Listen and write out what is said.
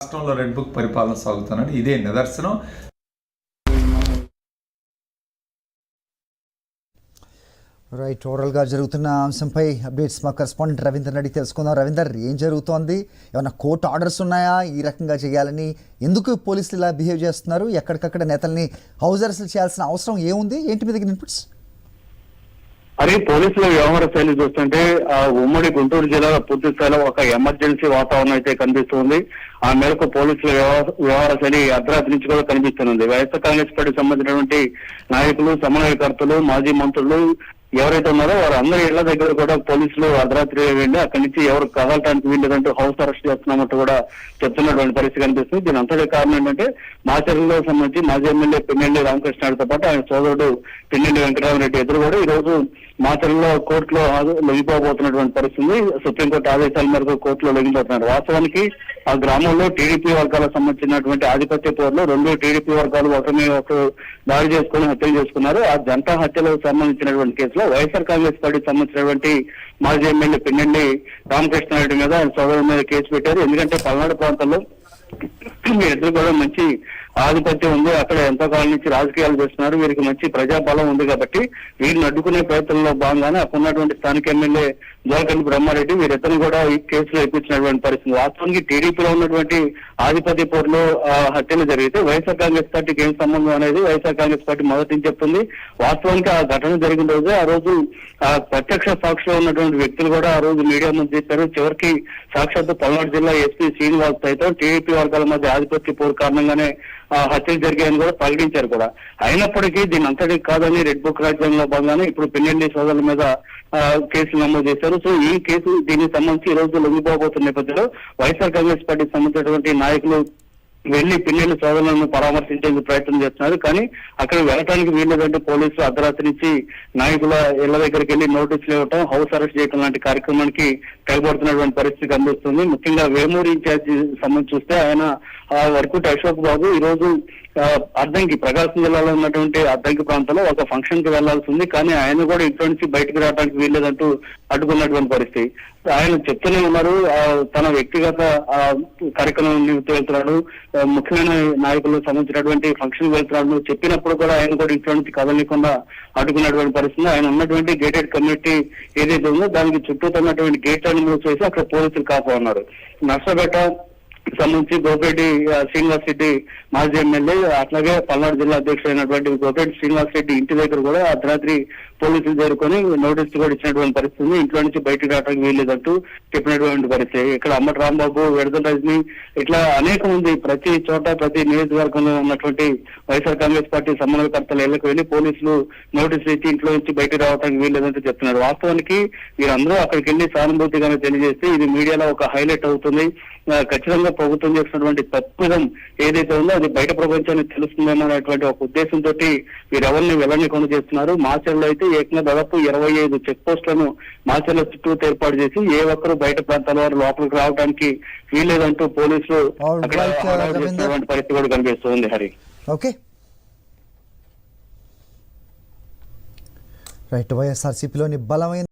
రాష్ట్రంలో red book పరిపాలన సాగుతున్నది. ఇదే నిదర్శనం. రైట్, ఓవరాల్గా జరుగుతున్న అంశంపై అప్డేట్స్ మా కరెస్పాండెంట్ రవీందర్ అడిగి తెలుసుకుందాం. రవీందర్, ఏం జరుగుతోంది? ఏమైనా కోర్టు ఆర్డర్స్ ఉన్నాయా ఈ రకంగా చేయాలని? ఎందుకు పోలీసులు ఇలా బిహేవ్ చేస్తున్నారు? ఎక్కడికక్కడ నేతల్ని హౌస్ అరెస్ట్ చేయాల్సిన అవసరం ఏముంది? ఏంటి మీ దగ్గర ఇన్పుట్స్? అరే, పోలీసుల వ్యవహార శైలి చూస్తుంటే ఉమ్మడి గుంటూరు జిల్లాలో పూర్తి స్థాయిలో ఒక ఎమర్జెన్సీ వాతావరణం అయితే కనిపిస్తుంది. ఆ మేరకు పోలీసుల వ్యవహార శైలి అర్ధరాత్రి నుంచి కూడా కనిపిస్తుంది. వైఎస్ఆర్ కాంగ్రెస్ పార్టీకి సంబంధించినటువంటి నాయకులు, సమన్వయకర్తలు, మాజీ మంత్రులు ఎవరైతే ఉన్నారో వారందరి ఇళ్ల దగ్గర కూడా పోలీసులు అర్ధరాత్రి వెళ్ళి అక్కడి నుంచి ఎవరు కదలటానికి వీళ్ళదంటూ హౌస్ అరెస్ట్ చేస్తున్నట్టు కూడా చెప్తున్నటువంటి పరిస్థితి కనిపిస్తుంది. దీని అంతటి కారణం ఏంటంటే మాచర్లలో సంబంధించి మాజీ ఎమ్మెల్యే పిన్నెల్లి రామకృష్ణారెడ్డితో పాటు ఆయన సోదరుడు పిన్నెల్లి వెంకటరామరెడ్డి ఎదురు కూడా ఈ రోజు మాచర్లలో కోర్టులో లొంగిపోబోతున్నటువంటి పరిస్థితి. సుప్రీంకోర్టు ఆదేశాల మేరకు కోర్టులో లొంగిపోతున్నారు. వాస్తవానికి ఆ గ్రామంలో టీడీపీ వర్గాలకు సంబంధించినటువంటి ఆధిపత్య పోరులో రెండు టీడీపీ వర్గాలు ఒకరు దాడి చేసుకుని హత్యలు చేసుకున్నారు. ఆ జంట హత్యలకు సంబంధించినటువంటి కేసులో వైఎస్ఆర్ కాంగ్రెస్ పార్టీకి సంబంధించినటువంటి మాజీ ఎమ్మెల్యే పిన్నెల్లి రామకృష్ణారెడ్డి మీద ఆయన సోదరుల మీద కేసు పెట్టారు. ఎందుకంటే పల్నాడు ప్రాంతంలో వీరిద్దరు కూడా మంచి ఆధిపత్యం ఉంది. అక్కడ ఎంతో కాలం నుంచి రాజకీయాలు చేస్తున్నారు. వీరికి మంచి ప్రజాబలం ఉంది కాబట్టి వీరిని అడ్డుకునే ప్రయత్నంలో భాగంగానే అక్కడ ఉన్నటువంటి స్థానిక ఎమ్మెల్యే జోలకంటి బ్రహ్మారెడ్డి వీరిద్దరు కూడా ఈ కేసులో ఇప్పించినటువంటి పరిస్థితి. వాస్తవానికి టీడీపీలో ఉన్నటువంటి ఆధిపత్య పోరులో హత్యలు జరిగితే వైఎస్ఆర్ కాంగ్రెస్ పార్టీకి ఏం సంబంధం అనేది వైఎస్ఆర్ కాంగ్రెస్ పార్టీ మొదటి నుంచి చెప్తుంది. వాస్తవానికి ఆ ఘటన జరిగిన రోజు ఆ రోజు ప్రత్యక్ష సాక్షిలో ఉన్నటువంటి వ్యక్తులు కూడా ఆ రోజు మీడియా ముందు చెప్పారు. చివరికి సాక్షాత్తు పల్నాడు జిల్లా ఎస్పీ శ్రీనివాస్ సైతం టీడీపీ వర్గాల మధ్య ఆధిపత్య పోరు కారణంగానే హత్యలు జరిగాయని కూడా ప్రకటించారు కూడా. అయినప్పటికీ దీని అంతటి కాదని రెడ్ బుక్ రాజ్యాంగంలో భాగంగానే ఇప్పుడు పిన్నెల్లి సోదరుల మీద కేసులు నమోదు చేశారు. సో ఈ కేసు దీనికి సంబంధించి ఈ రోజు లొంగిపోబోతున్న నేపథ్యంలో వైఎస్ఆర్ కాంగ్రెస్ పార్టీకి సంబంధించినటువంటి నాయకులు వెళ్లి పిన్నెల్లి సోదరులను పరామర్శించేందుకు ప్రయత్నం చేస్తున్నారు. కానీ అక్కడ వెళ్ళడానికి వీల్లేదంటే పోలీసులు అర్ధరాత్రి నుంచి నాయకుల ఇళ్ల దగ్గరికి వెళ్లి నోటీసులు ఇవ్వటం, హౌస్ అరెస్ట్ చేయడం లాంటి కార్యక్రమానికి తెగబడుతున్నటువంటి పరిస్థితి కనిపిస్తుంది. ముఖ్యంగా వేమూరి ఇన్ఛార్జి సంబంధించి చూస్తే ఆయన వరకుటి అశోక్ బాబు ఈ రోజు అద్దంకి, ప్రకాశం జిల్లాలో ఉన్నటువంటి అద్దంకి ప్రాంతంలో ఒక ఫంక్షన్ కి వెళ్లాల్సి ఉంది. కానీ ఆయన కూడా ఇంట్లో నుంచి బయటకు రావడానికి వీల్లేదంటూ అడ్డుకున్నటువంటి పరిస్థితి. ఆయన చెప్తూనే ఉన్నారు తన వ్యక్తిగత కార్యక్రమం నిమిత్తం వెళ్తున్నాడు, ముఖ్యమైన నాయకులకు సంబంధించినటువంటి ఫంక్షన్ వెళ్తున్నాడు చెప్పినప్పుడు కూడా ఆయన కూడా ఇంట్లో నుంచి కదలకుండా అడ్డుకున్నటువంటి పరిస్థితి. ఆయన ఉన్నటువంటి గేటెడ్ కమ్యూనిటీ ఏదైతే ఉందో దానికి చుట్టూ ఉన్నటువంటి గేట్లను మూవ్ చేసి అక్కడ పోలీసులు కాపా ఉన్నారు. నర్సపేట సంబంధించి గోపేటి శ్రీనివాస్ రెడ్డి మాజీ ఎమ్మెల్యే, అట్లాగే పల్నాడు జిల్లా అధ్యక్షుడు అయినటువంటి గోపేటి శ్రీనివాస్ రెడ్డి ఇంటి దగ్గర కూడా అర్ధరాత్రి పోలీసులు చేరుకొని నోటీసులు కూడా ఇచ్చినటువంటి పరిస్థితి. ఇంట్లో నుంచి బయటకు రావడానికి వీల్లేదంటూ చెప్పినటువంటి పరిస్థితి. ఇక్కడ అమ్మటి రాంబాబు, విడదల రజని, ఇట్లా అనేక మంది ప్రతి చోట ప్రతి నియోజకవర్గంలో ఉన్నటువంటి వైఎస్ఆర్ కాంగ్రెస్ పార్టీ సమన్వయకర్తల ఇళ్లకు వెళ్లి పోలీసులు నోటీసులు ఇచ్చి ఇంట్లో నుంచి బయటకు రావడానికి వీల్లేదంటూ చెప్తున్నారు. వాస్తవానికి వీరందరూ అక్కడికి వెళ్లి సానుభూతిగానే తెలియజేస్తే ఇది మీడియాలో ఒక హైలైట్ అవుతుంది. ఖచ్చితంగా ప్రభుత్వం చేసినటువంటి తప్పిదం ఏదైతే ఉందో అది బయట ప్రపంచానికి తెలుస్తుందేమో అనేటువంటి ఒక ఉద్దేశంతో వీరెవరిని వెళ్ళనికుండా చేస్తున్నారు. మాచర్లో అయితే ఏకంగా దాదాపు 25 చెక్ పోస్టులను మాచర్ల చుట్టూ ఏర్పాటు చేసి ఏ ఒక్కరు బయట ప్రాంతాల వారు లోపలికి రావడానికి వీల్లేదంటూ పోలీసులు అక్కడ చేస్తున్నటువంటి పరిస్థితి కూడా కనిపిస్తుంది. Hari, okay, right. వైఎస్ఆర్సీపీలోని బలమైన